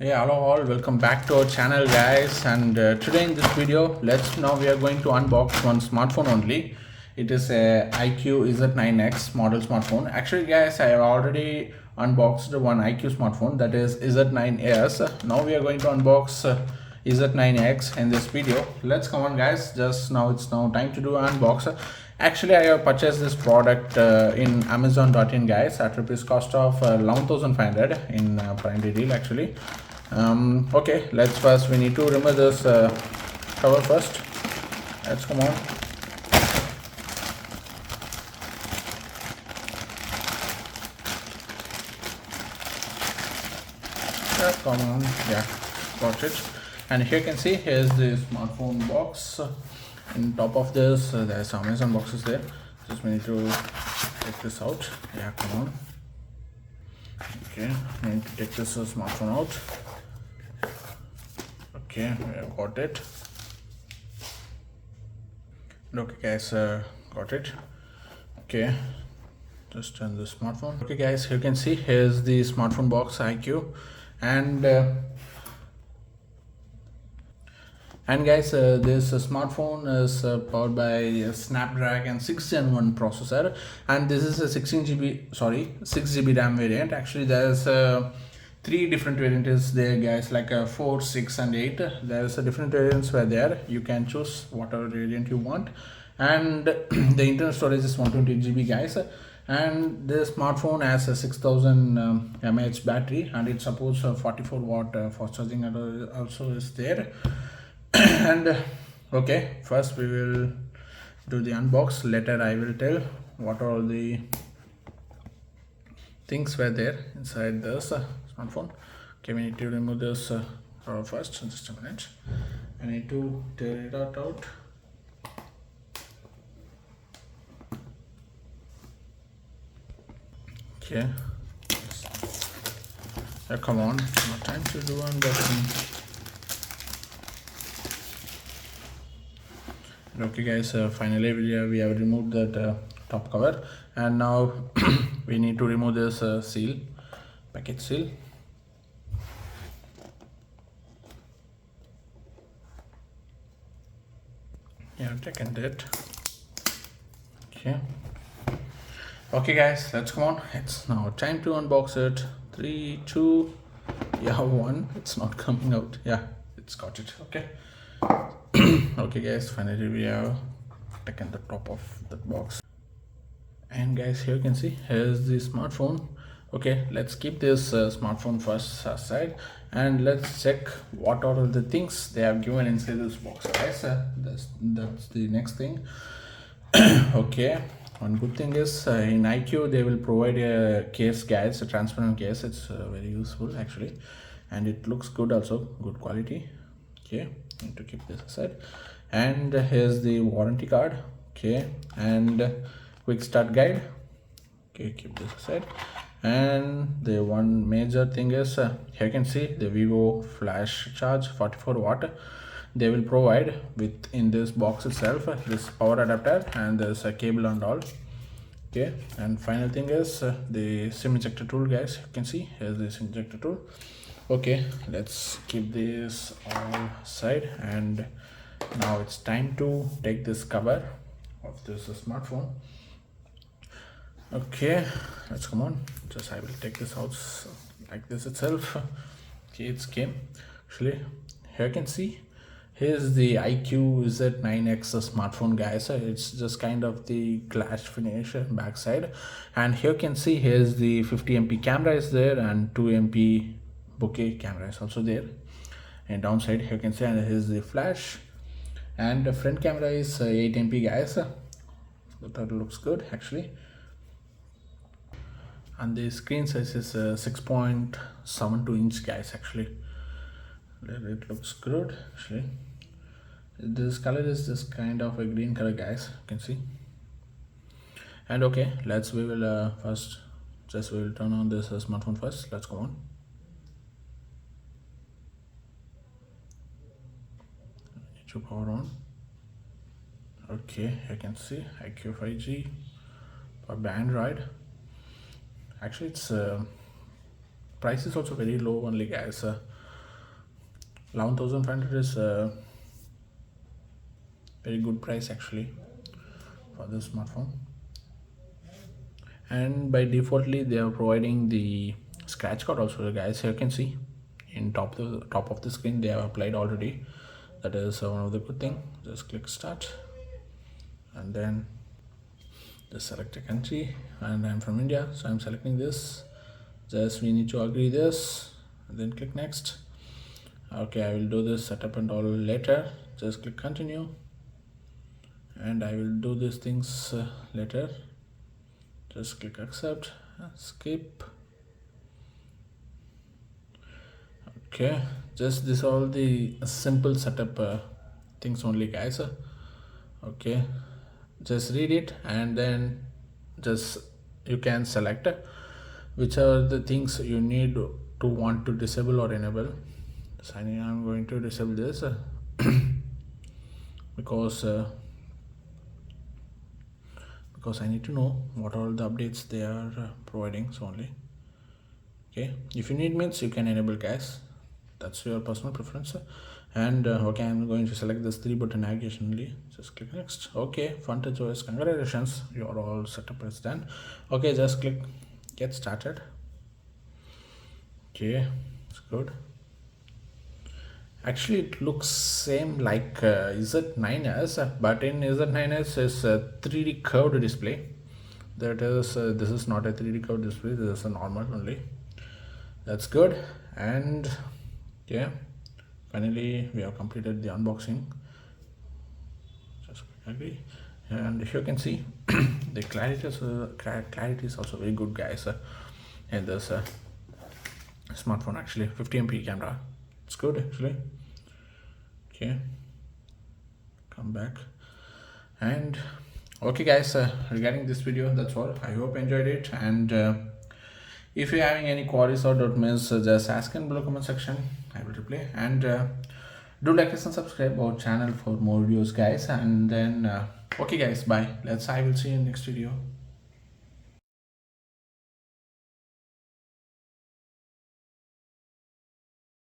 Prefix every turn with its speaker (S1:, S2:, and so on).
S1: Hey, hello all, welcome back to our channel guys, and today in this video we are going to unbox one smartphone only. It is a iQOO Z9X model smartphone. Actually guys, I have already unboxed one iQOO smartphone, that is Z9S. Now we are going to unbox Z9X in this video. Let's come on guys, it's now time to do unbox. Actually I have purchased this product in amazon.in guys at rupees cost of 11,500 in prime Day deal actually. Okay, we need to remove this cover first. Let's come on. Yeah, come on. Yeah, got it. And here you can see, here's the smartphone box. On top of this, there's some Amazon boxes there. Just we need to take this out. Yeah, come on. Okay, I need to take this smartphone out. Okay, I got it. Okay guys, got it. Okay, just turn the smartphone. Okay guys, you can see here's the smartphone box iQOO, and guys, this smartphone is powered by a Snapdragon 6 Gen 1 processor, and this is a 6 GB RAM variant. Actually there's three different variants there guys, like 4, 6 and 8. There's a different variants where there you can choose whatever variant you want, and the internal storage is 128 GB guys. And this smartphone has a 6000 mAh battery, and it supports 44 watt fast charging, and also is there. And okay, first we will do the unbox. Later I will tell what are all the things were there inside this smartphone. Okay, we need to remove this first. Just a minute, I need to tear it out. Okay, come on, no time to do unboxing. Okay guys, finally we have removed that top cover, and now we need to remove this package seal. Yeah, taken that. Okay guys, let's come on. It's now time to unbox it. 3, 2, yeah, 1. It's not coming out. Yeah, it's got it. Okay. Okay guys, finally we have taken the top of the box, and guys, here you can see here's the smartphone. Okay, let's keep this smartphone first aside, and let's check what are the things they have given inside this box guys. That's the next thing. Okay, one good thing is in iQOO they will provide a case guys, a transparent case. It's very useful actually, and it looks good also, good quality. Okay, need to keep this aside. And here's the warranty card. Okay, and quick start guide. Okay, keep this aside. And the one major thing is here you can see the Vivo flash charge 44 watt. They will provide within this box itself this power adapter, and there's a cable and all. Okay, and final thing is the SIM injector tool guys. You can see here's the SIM injector tool. Okay, let's keep this all aside, and now it's time to take this cover of this smartphone. Okay, let's come on. I will take this out like this itself. Okay, it's came. Actually, here you can see here's the iQOO Z9X smartphone guys. It's just kind of the glass finish backside, and here you can see here's the 50 MP camera is there, and 2 MP bokeh camera is also there. And downside here you can see, and here's the flash, and the front camera is 8 MP guys. That looks good actually. And the screen size is 6.72 inch guys. Actually it looks good actually. This color is just kind of a green color guys, you can see. And okay, we will turn on this smartphone first. Let's go on. Need to power on. Okay, you can see iQOO 5G for Android. Actually its price is also very low only guys. 11,500 is a very good price actually for this smartphone. And by defaultly they are providing the scratch card also, guys. You can see in top of the screen they have applied already. That is one of the good thing. Just click start and then just select a country, and I'm from India, so I'm selecting this. Just we need to agree this and then click next. Okay, I will do this setup and all later. Just click continue, and I will do these things later. Just click accept, skip. Okay, just this all the simple setup things only, guys. Okay, just read it and then just you can select which are the things you need to want to disable or enable. So I'm going to disable this because I need to know what all the updates they are providing. So only, okay, if you need means you can enable, guys. That's your personal preference. And okay, I'm going to select this 3-button navigation only. Just click next. Okay, Frontage OS, congratulations, your all setup is done. Okay, just click get started. Okay, it's good. Actually it looks same like Z9S, but in Z9S is a 3D curved display. That is this is not a 3D curved display, this is a normal only. That's good. And yeah, finally we have completed the unboxing. Just agree, and if you can see the clarity is also very good, guys. And this smartphone, actually 50MP camera, it's good actually. Okay, come back. And okay, guys, regarding this video, that's all. I hope you enjoyed it, and if you're having any queries or doubt means just ask in below comment section. I will reply. And do like us and subscribe our channel for more videos, guys. And then okay, guys, bye. I will see you in next video.